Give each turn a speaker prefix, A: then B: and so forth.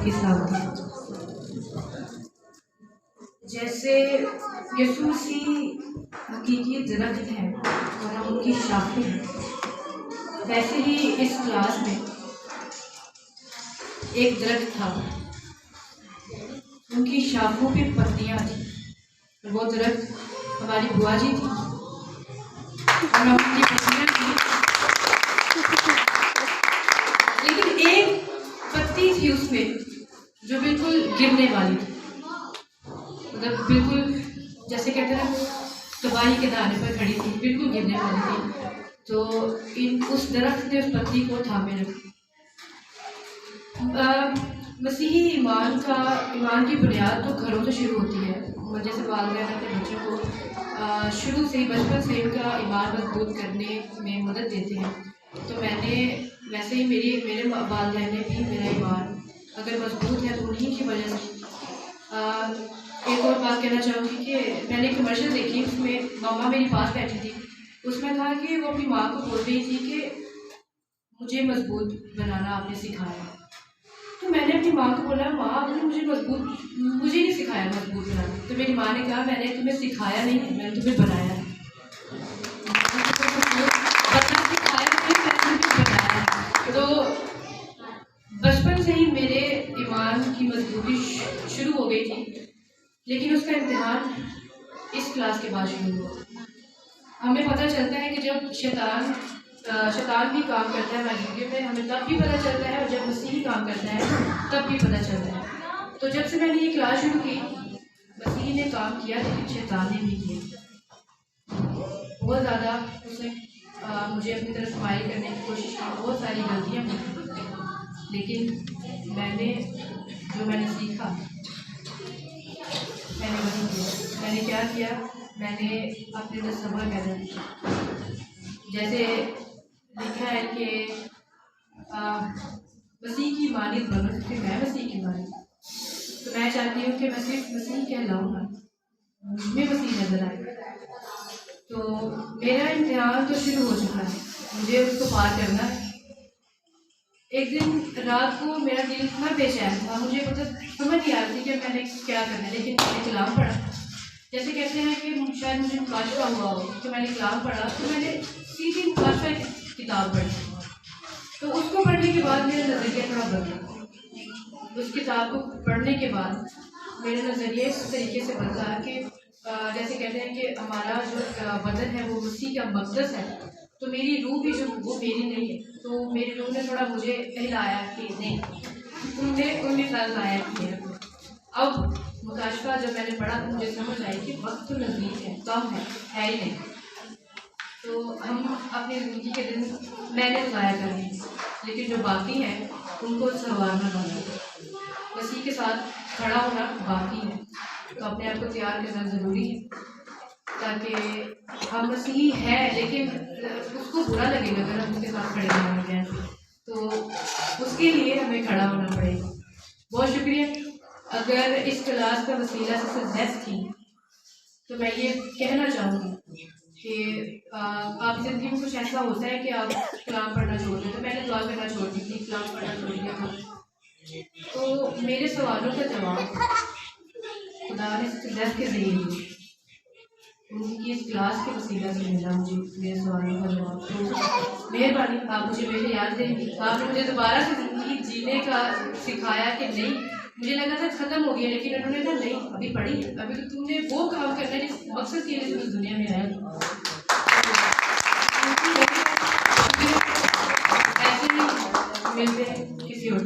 A: کی سلامتی۔ جیسے یسوع مسیح حقیقی درخت ہے اور ہم ان کی شاخیں ہیں، ویسے ہی اس کلاس میں ایک درخت تھا، ان کی شاخوں پہ پتیاں تھیں۔ وہ درخت ہماری بوا جی تھی اور ہم ان کی پتیاں تھیں، لیکن ایک پتی تھی اس میں جو بالکل گرنے والی تھی، مطلب بالکل جیسے کہتے ہیں تباہی کے دانے پر کھڑی تھی، بالکل گرنے والی تھی۔ تو اس درخت نے اس پتی کو تھامے رکھا۔ مسیحی ایمان کی بنیاد تو گھروں سے شروع ہوتی ہے، اور جیسے والدین اپنے بچوں کو شروع سے ہی بچپن سے ان کا ایمان مضبوط کرنے میں مدد دیتے ہیں۔ تو میں نے ویسے ہی میرے والدین نے بھی میرا ایمان اگر مضبوط ہے تو انہیں کی وجہ سے۔ ایک اور بات کہنا چاہوں گی کہ میں نے کمرشل دیکھی، اس میں ماما میری پاس بیٹھی تھی، اس میں تھا کہ وہ اپنی ماں کو بول رہی تھی کہ مجھے مضبوط بنانا آپ نے سکھایا۔ تو میں نے اپنی ماں کو بولا، ماں آپ نے مجھے نہیں سکھایا مضبوط بنانا۔ تو میری ماں نے کہا، میں نے تمہیں سکھایا نہیں ہے، میں نے تمہیں بنایا ہے۔ تو بچپن سے ہی میرے ایمان کی مضبوطی شروع ہو گئی تھی، لیکن اس کا امتحان اس کلاس کے بعد شروع ہوا۔ ہمیں پتہ چلتا ہے کہ جب شیطان بھی کام کرتا ہے معجزے میں، ہمیں تب بھی پتہ چلتا ہے، اور جب مسیح کام کرتا ہے تب بھی پتہ چلتا ہے۔ تو جب سے میں نے یہ کلاس شروع کی، مسیح نے کام کیا لیکن شیطان نے بھی کیا۔ بہت زیادہ اس نے مجھے اپنی طرف مائل کرنے کی کوشش کی، بہت ساری غلطیاں کی، لیکن میں نے سیکھا، میں نے وہی کیا۔ میں نے کیا کیا؟ میں نے اپنے اندر صبر پیدا کیا۔ جیسے لکھا ہے کہ مسیح کی مانند بنو، کیونکہ میں مسیح کی مانند، تو میں چاہتی ہوں کہ میں صرف مسیح کہلاؤں گا، مجھ میں مسیح نظر آئے۔ تو میرا امتحان تو شروع ہو چکا ہے، مجھے اس کو پار کرنا ہے۔ ایک دن رات کو میرا دل اتنا بے چین تھا، مجھے سمجھ نہیں آ رہی تھی کہ میں نے کیا کرنا ہے، لیکن میں نے کلام پڑھا۔ جیسے کہتے ہیں کہ شاید مجھے مکاشفہ ہوا ہو کہ میں نے کلام پڑھا، تو میں نے سیدھی مکاشفہ کی کتاب پڑھی۔ تو اس کو پڑھنے کے بعد میرا نظریہ تھوڑا بدلا۔ اس کتاب کو پڑھنے کے بعد میرا نظریہ اس طریقے سے بدلا کہ جیسے کہتے ہیں کہ ہمارا جو بدن ہے وہ مسیح کا مقدس ہے، تو میری روح بھی جو وہ میری نہیں ہے۔ تو میری روح نے تھوڑا مجھے ہلایا کہ نہیں، تم نے ان کا ضائع کیا۔ اب مکاشفہ جب میں نے پڑھا تو مجھے سمجھ آئی کہ وقت تو نزدیک ہے، کم ہے ہی نہیں۔ تو ہم اپنی زندگی کے دن میں نے ضائع کر دی، لیکن جو باقی ہیں ان کو سنوارنا باقی ہے، مسیح کے ساتھ کھڑا ہونا باقی ہے۔ تو اپنے آپ کو تیار کرنا ضروری ہے، تاکہ ہم مسیحی ہیں لیکن اس کو برا لگے گا اگر ہم اس کے ساتھ کھڑے نہ ہو جائیں، تو اس کے لیے ہمیں کھڑا ہونا پڑے گا۔ بہت شکریہ۔ اگر اس کلاس کا وسیلہ سکسیس تھی تو میں یہ کہنا چاہوں گی کہ آپ کی زندگی میں کچھ ایسا ہوتا ہے کہ آپ کلام پڑھنا چھوڑ دیں۔ تو میں نے دعا کرنا چھوڑ دی تھی، کلام پڑھنا چھوڑ دیا تھا۔ تو میرے سوالوں کا جواب خدا نے سکسیس کے ذریعے دی، ان کی اس کلاس کے وسیلہ سے ملا مجھے میرے سوالوں کا جواب۔ تو مہربانی آپ مجھے میرے یاد دیں گی، آپ نے مجھے دوبارہ سے زندگی جینے کا سکھایا کہ نہیں، مجھے لگا تھا ختم ہو گیا، لیکن انہوں نے کہا نہیں، ابھی پڑھی، ابھی تو تم نے وہ کام کرنا ہے جس مقصد کے لیے تم اس دنیا میں آئے۔ ایسے ہی ملتے ہیں کسی اور